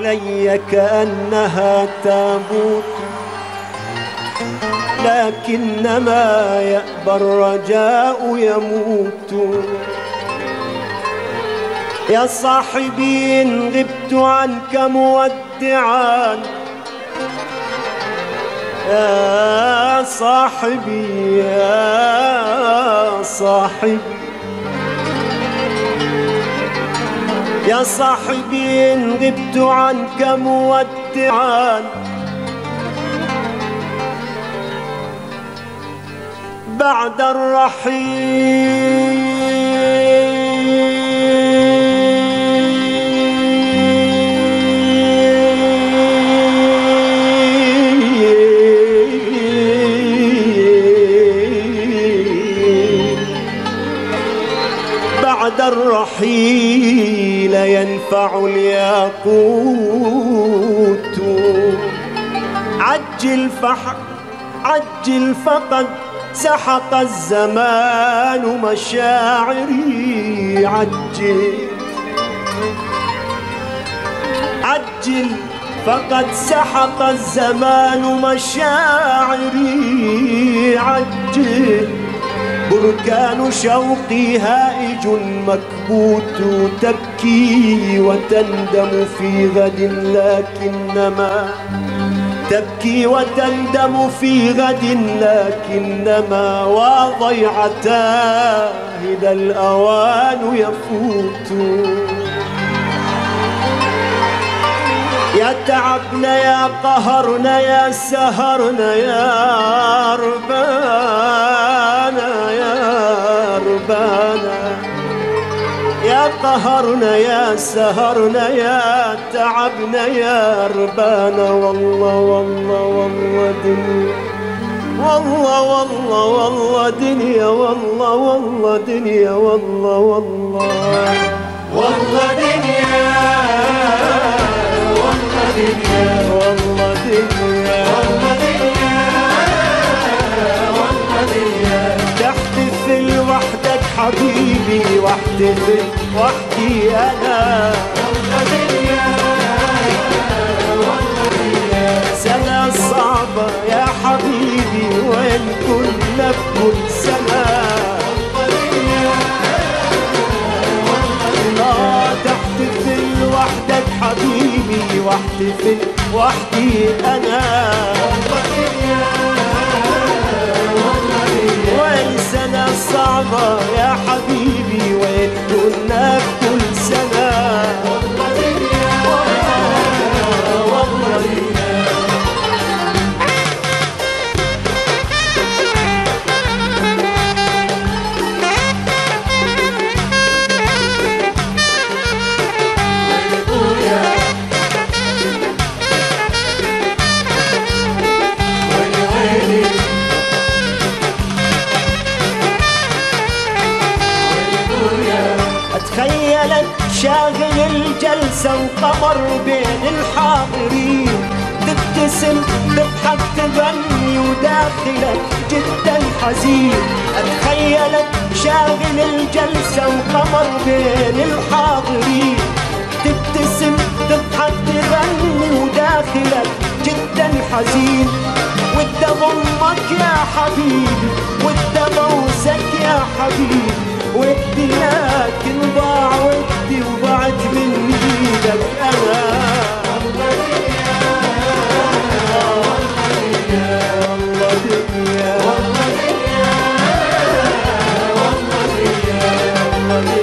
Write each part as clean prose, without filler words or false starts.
علي كأنها تابوت، لكنما يأبى الرجاء يموت. يا صاحبي إن غبت عنك مودعا، يا صاحبي يا صاحبي يا صاحبي إن غبت عنك مودعا، بعد الرحيل بعد الرحيل ينفع الياقوت. عجل فقد سحق الزمان مشاعري، عجل فقد سحق الزمان مشاعري، عجل بركان شوقي هائج مكبوت. تبكي وتندم في غد، لكنما تبكي وتندم في غد، لكنما وضيعتاه إذا الأوان يفوت. يا تعبنا يا قهرنا يا سهرنا يا ربانا يا ربانا، يا قهرنا يا سهرنا يا تعبنا يا ربانا. والله والله والله دنيا، والله والله والله دنيا، والله والله دنيا، والله والله والله دنيا، والله دنيا، والله دنيا، والله دنيا، والله دنيا. تحتفل وحدك حبيبي، واحتفل وحدي أنا. والله دنيا، والله دنيا. سنة صعبة يا حبيبي، وين كنا بكل سنة. والله دنيا، والله دنيا. تحتفل وحدك حبيبي، واحتفل وحدي أنا. والله دنيا، والله دنيا. وين سنة صعبة يا حبيبي، وين كنا كل سنة. والله دنيا، والله دنيا. تخيلت شاغل الجلسة وقمر بين الحاضرين، تبتسم تضحك تغني وداخلك جدا حزين. تخيلت شاغل الجلسة وقمر بين الحاضرين، تبتسم تضحك تغني وداخلك جدا حزين. ودي ضمك يا حبيبي، ودي بوسك يا حبيبي، ودي لكن ضاع ودي وضعت من ايدك انا. والله دنيا، والله دنيا، والله دنيا، والله دنيا، والله دنيا، والله دنيا.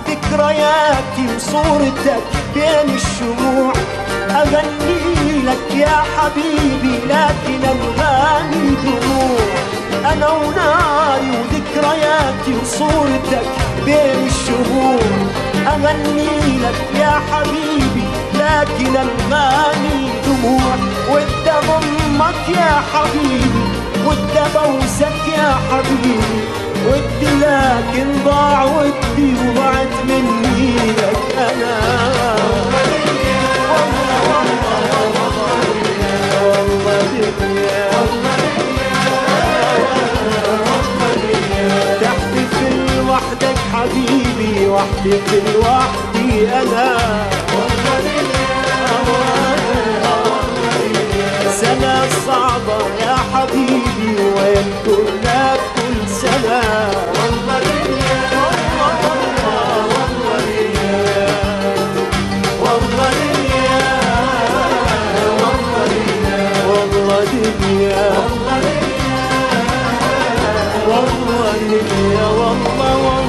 ذكرياتي وصورتك بين الشموع، أغني لك يا حبيبي لكن ألغاني دموع. أنا وناري وذكرياتي وصورتك بين الشموع، أغني لك يا حبيبي لكن ألغاني دموع. ودي ضمك يا حبيبي، والدبوسك يا حبيبي ودي لكن ضاع ودي وضعت مني لك انا والله دنيا تحتفل وحدك حبيبي واحتفل وحدي انا سنة صعبة يا حبيبي ويذكر لك كل سنة والله دنيا والله دنيا والله دنيا والله دنيا والله دنيا والله